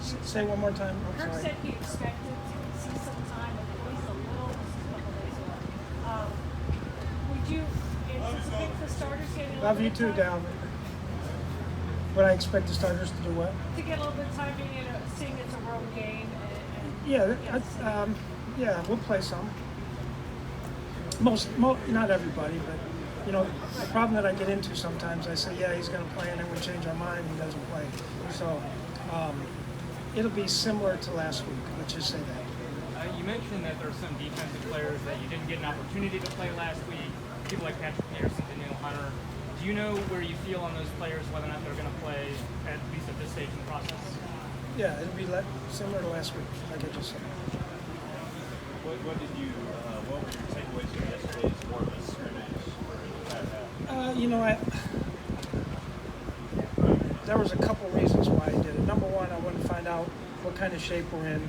Say one more time. I'm Kirk sorry. said he expected to see some time, at least a little, this is a couple days away. Would you anticipate the starters getting a little Love you bit too, of time? Dal. Would I expect the starters to do what? To get a little bit of time, seeing it's a road game. Yeah, yeah, we'll play some. Most, not everybody, but the problem that I get into sometimes, I say, yeah, he's going to play, and then we change our mind, he doesn't play. So it'll be similar to last week. Let's just say that. You mentioned that there are some defensive players that you didn't get an opportunity to play last week. People like Patrick Peterson, Daniel Hunter. Do you know where you feel on those players, whether or not they're going to play, at least at this stage in the process? Yeah, it'll be similar to last week, like I just said. What were your takeaways from yesterday's Florida scrimmage? There was a couple reasons why I did it. Number one, I wanted to find out what kind of shape we're in.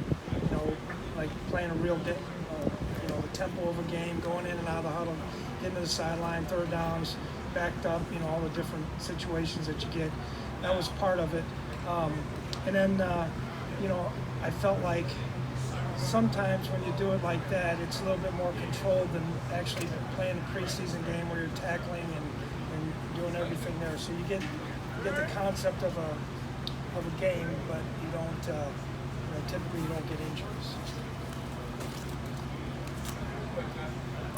Like playing a real game, the tempo of a game, going in and out of the huddle, getting to the sideline, third downs, backed up, all the different situations that you get. That was part of it. And then, I felt like sometimes when you do it like that, it's a little bit more controlled than actually playing a preseason game where you're tackling and doing everything there. So you get the concept of a game, but you don't. Typically, you don't get injuries.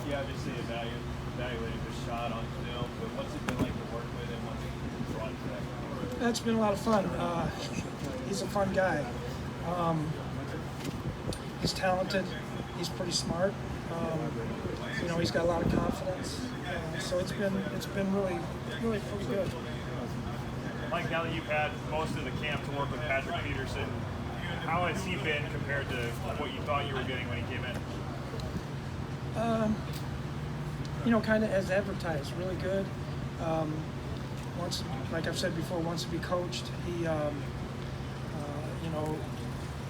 You obviously evaluated the shot on film, but what's it been like to work with him once he brought it back? That's been a lot of fun. He's a fun guy. He's talented. He's pretty smart. He's got a lot of confidence. So it's been really pretty good. Mike, now that you've had most of the camp to work with Patrick Peterson, how has he been compared to what you thought you were getting when he came in? Kind of as advertised, really good. Like I've said before, wants to be coached. He,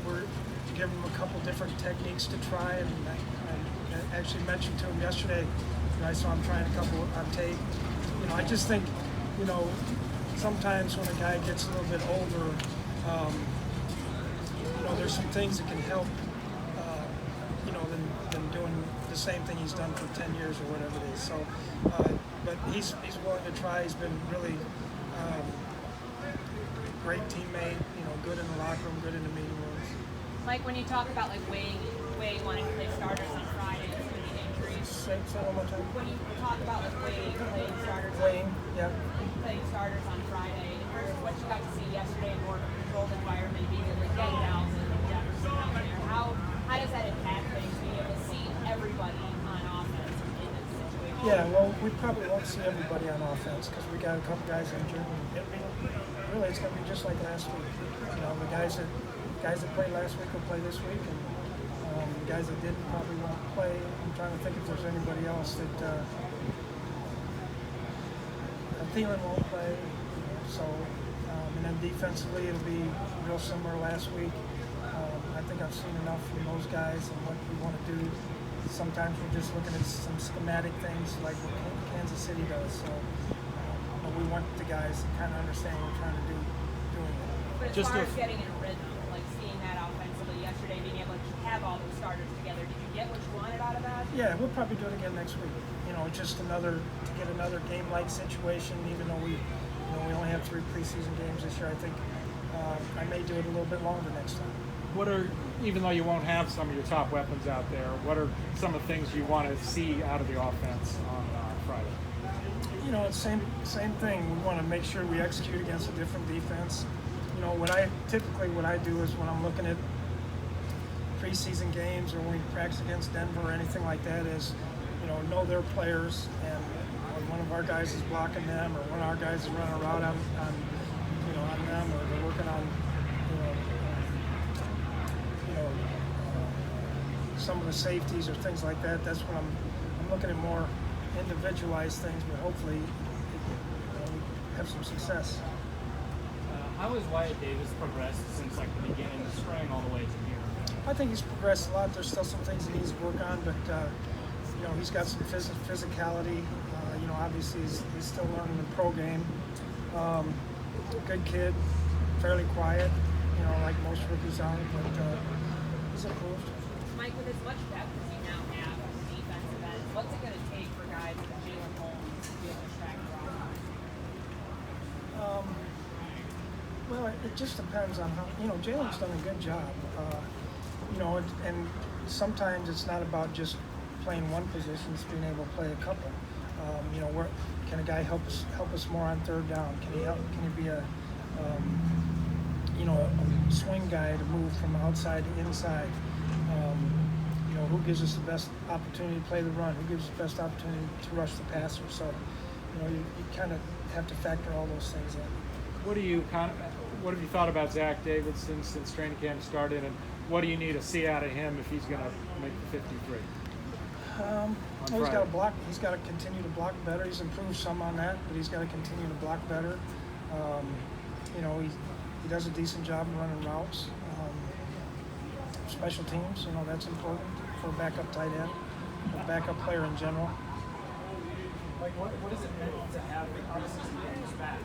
we're giving him a couple different techniques to try, and I actually mentioned to him yesterday. I saw him trying a couple on tape. I just think, sometimes when a guy gets a little bit older, there's some things that can help, than doing the same thing he's done for 10 years or whatever it is. So, but he's willing to try. He's been really great teammate. Good in the locker room, good in the meeting rooms. Mike, when you talk about Wayne wanting to play starters on Friday with the injuries. Say one more time. When you talk about Wayne playing starters. Playing starters on Friday versus what you got to see yesterday in more of a controlled environment, being able to get Dallas and Jefferson out there. How does that impact things, being able to see everybody on offense in this situation? Yeah, well, we probably won't see everybody on offense because we got a couple guys injured. Really, it's going to be just like last week. The guys that played last week will play this week, and the guys that didn't probably won't play. I'm trying to think if there's anybody else that Thielen won't play. So, and then defensively, it'll be real similar last week. I think I've seen enough from those guys and what we want to do. Sometimes we're just looking at some schematic things like what Kansas City does. So, but we want the guys to kind of understand what we're trying to do doing it. But as far as getting in a rhythm, like seeing that offensively yesterday, being able to have all those starters together, did you get what you wanted out of that? Yeah, we'll probably do it again next week. Just to get another game-like situation. Even though we only have 3 preseason games this year, I think I may do it a little bit longer next time. Even though you won't have some of your top weapons out there, what are some of the things you want to see out of the offense on Friday? It's same thing. We want to make sure we execute against a different defense. What I do is when I'm looking at preseason games or when we practice against Denver or anything like that is, know their players, and one of our guys is blocking them or one of our guys is running a route on them, or they're working on some of the safeties or things like that. That's when I'm looking at more individualized things, but hopefully have some success. How has Wyatt Davis progressed since the beginning of spring all the way to here? I think he's progressed a lot. There's still some things he needs to work on, but he's got some physicality. Obviously he's still learning the pro game. Good kid, fairly quiet. like most rookies are, but he's improved. Mike, with as much depth as you now have on the defensive end, what's it going to take for guys like Jalen Holmes to be able to track the offense? Well, it just depends on how, Jalen's done a good job. And sometimes it's not about just playing one position, it's being able to play a couple. Can a guy help us more on third down? Can he be a swing guy to move from outside to inside? Who gives us the best opportunity to play the run? Who gives us the best opportunity to rush the passer? So, you kind of have to factor all those things in. What have you thought about Zach Davidson since training camp started, and what do you need to see out of him if he's going to make the 53? He's got to block. He's got to continue to block better. He's improved some on that, but he's got to continue to block better. He does a decent job of running routes. Special teams, that's important for a backup tight end, a backup player in general. Like, what does it mean to have the preseason games back?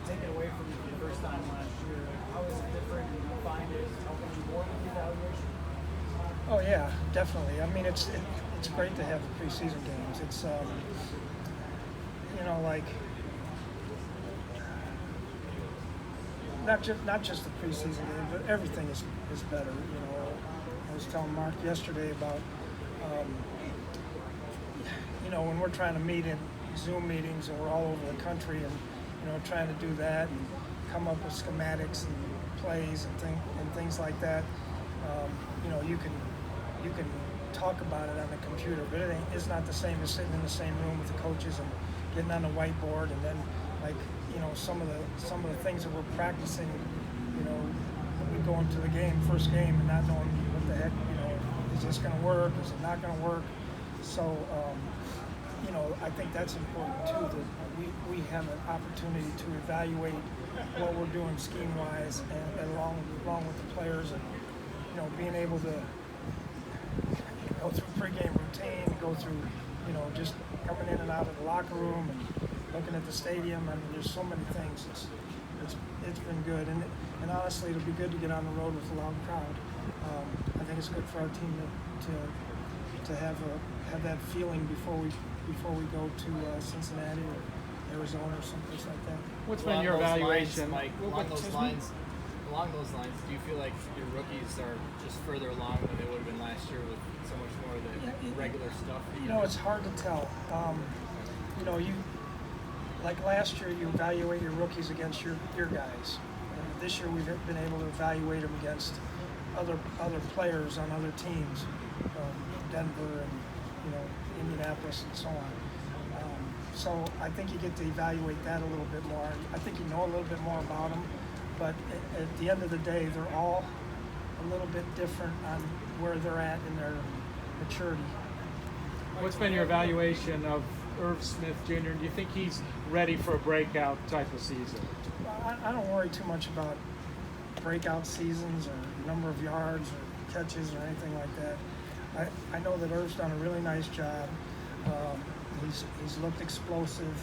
Take it away from you for the first time last year. How is it different? Do you find it helping you more with the evaluation? Oh yeah, definitely. I mean, it's great to have the preseason games. It's not just the preseason games, but everything is better. I was telling Mark yesterday about when we're trying to meet in Zoom meetings and we're all over the country and trying to do that and come up with schematics and plays and things like that. You can talk about it on the computer, but it's not the same as sitting in the same room with the coaches and getting on the whiteboard and then some of the things that we're practicing, when we go into the first game and not knowing what the heck, is this going to work? Is it not going to work? So, I think that's important too, that we have an opportunity to evaluate what we're doing scheme-wise and along with the players and, being able to go through pregame routine, go through, just coming in and out of the locker room and looking at the stadium. I mean, there's so many things. It's been good, and honestly, it'll be good to get on the road with a loud crowd. I think it's good for our team to have that feeling before we go to Cincinnati or Arizona or someplace like that. What's been your evaluation? Mike, along those lines, do you feel like your rookies are just further along than they would have been last year with so much more of the regular stuff? It's hard to tell. Like last year, you evaluate your rookies against your guys. And this year, we've been able to evaluate them against other players on other teams, Denver and Indianapolis and so on. So I think you get to evaluate that a little bit more. I think you know a little bit more about them, but at the end of the day, they're all a little bit different on where they're at in their maturity. What's been your evaluation of Irv Smith Jr.? Do you think he's ready for a breakout type of season? I don't worry too much about breakout seasons or number of yards or catches or anything like that. I know that Irv's done a really nice job. He's looked explosive.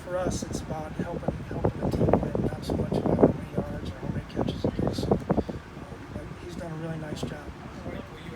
For us, it's about helping the team win, not so much about how many yards or how many catches he gets. But he's done a really nice job.